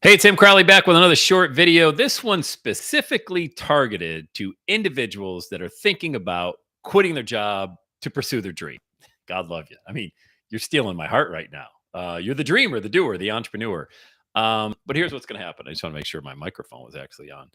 Hey, Tim Crowley back with another short video. This one specifically targeted to individuals that are thinking about quitting their job to pursue their dream. God love you. I mean, you're stealing my heart right now. You're the dreamer, the doer, the entrepreneur. But here's what's going to happen. I just want to make sure my microphone was actually on.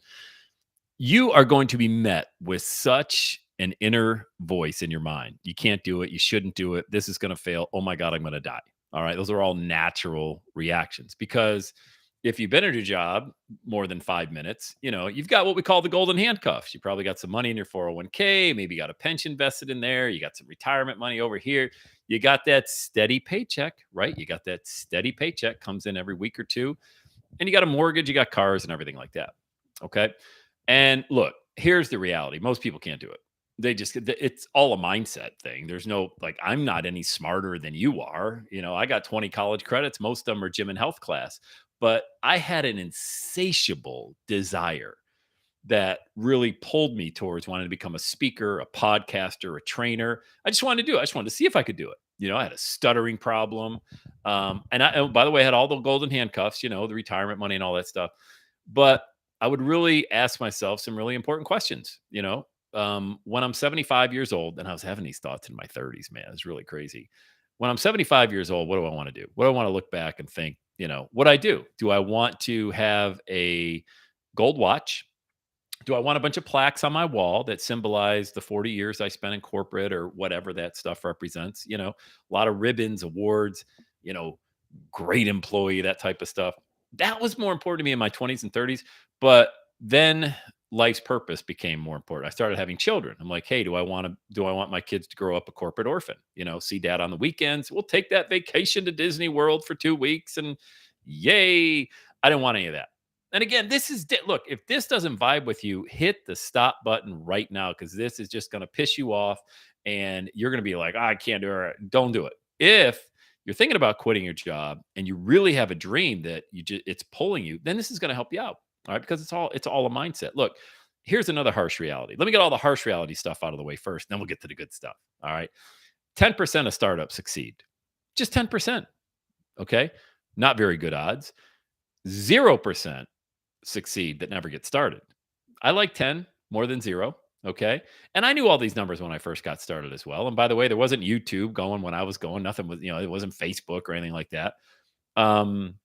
You are going to be met with such an inner voice in your mind. You can't do it. You shouldn't do it. This is going to fail. Oh my God, I'm going to die. All right. Those are all natural reactions because if you've been at your job more than 5 minutes, you've got what we call the golden handcuffs. You probably got some money in your 401k, maybe you got a pension vested in there, you got some retirement money over here. You got that steady paycheck, right? You got that steady paycheck comes in every week or two, and you got a mortgage, you got cars and everything like that. Okay? And look, here's the reality. Most people can't do it. It's all a mindset thing. There's no, like, I'm not any smarter than you are. I got 20 college credits. Most of them are gym and health class, but I had an insatiable desire that really pulled me towards wanting to become a speaker, a podcaster, a trainer. I just wanted to do it. I just wanted to see if I could do it. I had a stuttering problem. By the way, I had all the golden handcuffs, the retirement money and all that stuff. But I would really ask myself some really important questions, when I'm 75 years old, and I was having these thoughts in my 30s, man, it's really crazy. When I'm 75 years old, what do I want to do? What do I want to look back and think, what I do? Do I want to have a gold watch? Do I want a bunch of plaques on my wall that symbolize the 40 years I spent in corporate or whatever that stuff represents? A lot of ribbons, awards, you know, great employee, that type of stuff. That was more important to me in my 20s and 30s. But then life's purpose became more important. I started having children. I'm like, hey, do I want my kids to grow up a corporate orphan? See dad on the weekends. We'll take that vacation to Disney World for 2 weeks and yay. I didn't want any of that. And again, look, if this doesn't vibe with you, hit the stop button right now because this is just going to piss you off and you're going to be like, I can't do it. Don't do it. If you're thinking about quitting your job and you really have a dream that it's pulling you, then this is going to help you out. All right, because it's all a mindset. Look, here's another harsh reality. Let me get all the harsh reality stuff out of the way first, then we'll get to the good stuff. All right. 10% of startups succeed. Just 10%. Okay. Not very good odds. 0% succeed that never get started. I like 10 more than 0. Okay. And I knew all these numbers when I first got started as well. And by the way, there wasn't YouTube going when I was going. Nothing was, it wasn't Facebook or anything like that. Um,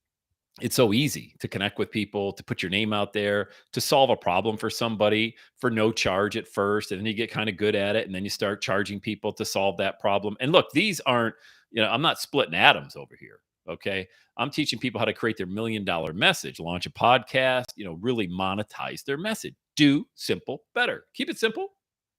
it's so easy to connect with people, to put your name out there, to solve a problem for somebody for no charge at first. And then you get kind of good at it. And then you start charging people to solve that problem. And look, these aren't, I'm not splitting atoms over here. Okay. I'm teaching people how to create their $1 million message, launch a podcast, really monetize their message. Do simple better. Keep it simple.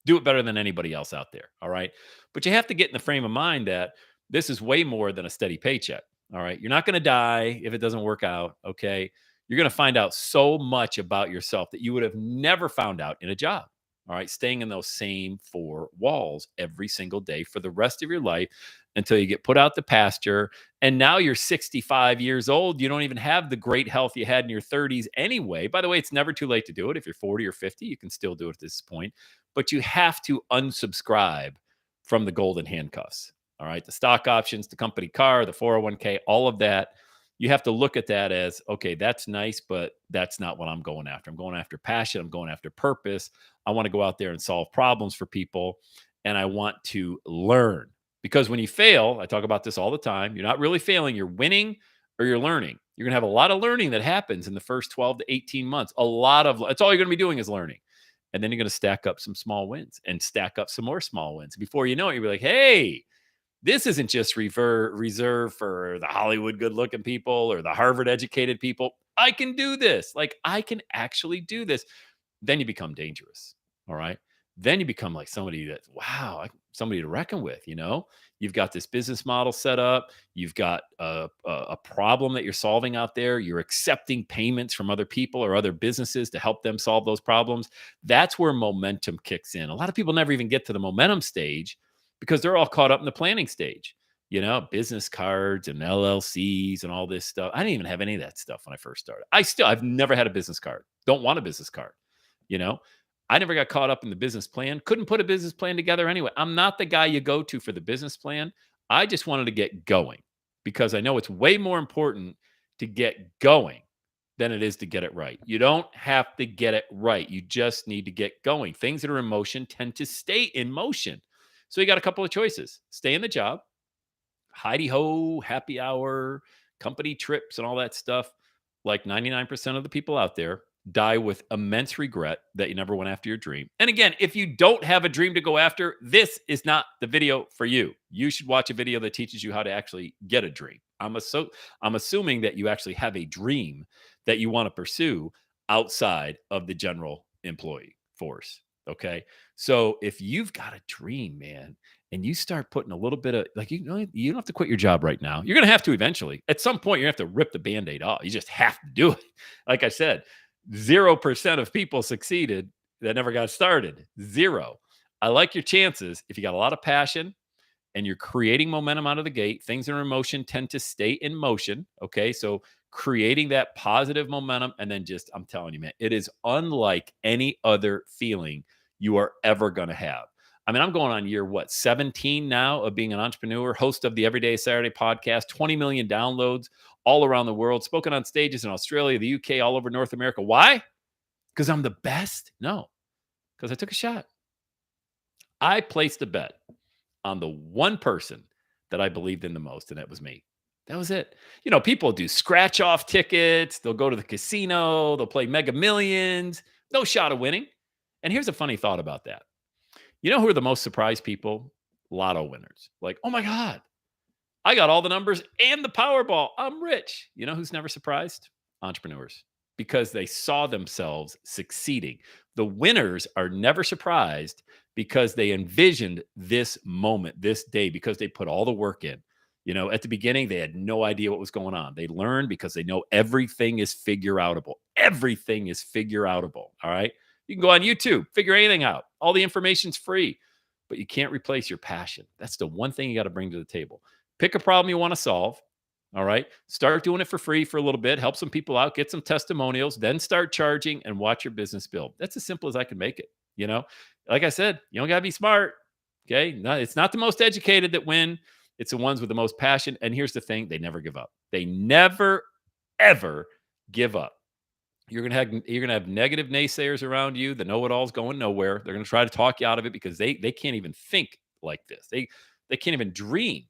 Do it better than anybody else out there. All right. But you have to get in the frame of mind that this is way more than a steady paycheck. All right. You're not going to die if it doesn't work out. Okay. You're going to find out so much about yourself that you would have never found out in a job. All right. Staying in those same four walls every single day for the rest of your life until you get put out the pasture. And now you're 65 years old. You don't even have the great health you had in your 30s anyway. By the way, it's never too late to do it. If you're 40 or 50, you can still do it at this point. But you have to unsubscribe from the golden handcuffs. All right. The stock options, the company car, the 401k, all of that. You have to look at that as, okay, that's nice, but that's not what I'm going after. I'm going after passion. I'm going after purpose. I want to go out there and solve problems for people. And I want to learn. Because when you fail, I talk about this all the time, you're not really failing, you're winning or you're learning. You're going to have a lot of learning that happens in the first 12 to 18 months. That's all you're going to be doing is learning. And then you're going to stack up some small wins and stack up some more small wins. Before you know it, you'll be like, hey, this isn't just reserved for the Hollywood good looking people or the Harvard educated people. I can do this. Like, I can actually do this. Then you become dangerous. All right. Then you become like somebody that, wow, somebody to reckon with. You've got this business model set up. You've got a problem that you're solving out there. You're accepting payments from other people or other businesses to help them solve those problems. That's where momentum kicks in. A lot of people never even get to the momentum stage because they're all caught up in the planning stage, business cards and LLCs and all this stuff. I didn't even have any of that stuff when I first started. I've never had a business card. Don't want a business card. I never got caught up in the business plan. Couldn't put a business plan together anyway. I'm not the guy you go to for the business plan. I just wanted to get going because I know it's way more important to get going than it is to get it right. You don't have to get it right. You just need to get going. Things that are in motion tend to stay in motion. So you got a couple of choices: stay in the job, Heidi ho, happy hour, company trips, and all that stuff. Like 99% of the people out there die with immense regret that you never went after your dream. And again, if you don't have a dream to go after, this is not the video for you. You should watch a video that teaches you how to actually get a dream. I'm assuming that you actually have a dream that you want to pursue outside of the general employee force. Okay. So if you've got a dream, man, and you start putting a little bit of like, you don't have to quit your job right now. You're going to have to eventually. At some point, you have to rip the band-aid off. You just have to do it. Like I said, 0% of people succeeded that never got started. Zero. I like your chances if you got a lot of passion and you're creating momentum out of the gate. Things that are in motion tend to stay in motion. Okay. So creating that positive momentum, and then just, I'm telling you, man, it is unlike any other feeling you are ever going to have. I mean, I'm going on year, what, 17 now of being an entrepreneur, host of the Everyday Saturday podcast, 20 million downloads all around the world, spoken on stages in Australia, the UK, all over North America. Why? Because I'm the best? No, because I took a shot. I placed a bet on the one person that I believed in the most, and that was me. That was it. People do scratch off tickets, they'll go to the casino, they'll play Mega Millions, no shot of winning. And here's a funny thought about that. You know who are the most surprised people? Lotto winners. Like, oh my God, I got all the numbers and the Powerball. I'm rich. You know who's never surprised? Entrepreneurs, because they saw themselves succeeding. The winners are never surprised because they envisioned this moment, this day, because they put all the work in. At the beginning, they had no idea what was going on. They learned because they know everything is figureoutable. Everything is figureoutable. All right. You can go on YouTube, figure anything out. All the information's free, but you can't replace your passion. That's the one thing you got to bring to the table. Pick a problem you want to solve. All right. Start doing it for free for a little bit, help some people out, get some testimonials, then start charging and watch your business build. That's as simple as I can make it. Like I said, you don't got to be smart. Okay. No, it's not the most educated that win. It's the ones with the most passion. And here's the thing: they never give up. They never, ever give up. You're gonna have negative naysayers around you. The know-it-alls going nowhere. They're gonna try to talk you out of it because they can't even think like this. They can't even dream.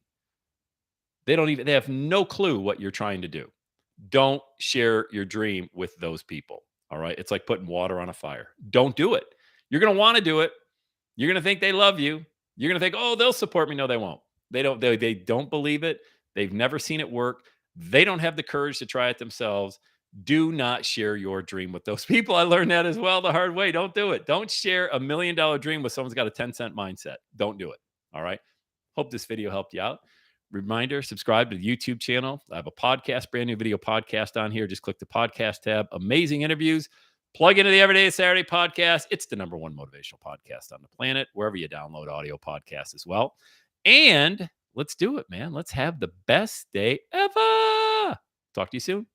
They have no clue what you're trying to do. Don't share your dream with those people. All right. It's like putting water on a fire. Don't do it. You're gonna want to do it. You're gonna think they love you. You're gonna think, oh, they'll support me. No, they won't. They don't believe it. They've never seen it work. They don't have the courage to try it themselves. Do not share your dream with those people. I learned that as well the hard way. Don't do it. Don't share $1 million dream with someone's got a 10-cent mindset. Don't do it. All right. Hope this video helped you out. Reminder: subscribe to the YouTube channel. I have a podcast, brand new video podcast on here. Just click the podcast tab. Amazing interviews. Plug into the Everyday Saturday podcast. It's the #1 motivational podcast on the planet, wherever you download audio podcasts as well. And let's do it, man. Let's have the best day ever. Talk to you soon.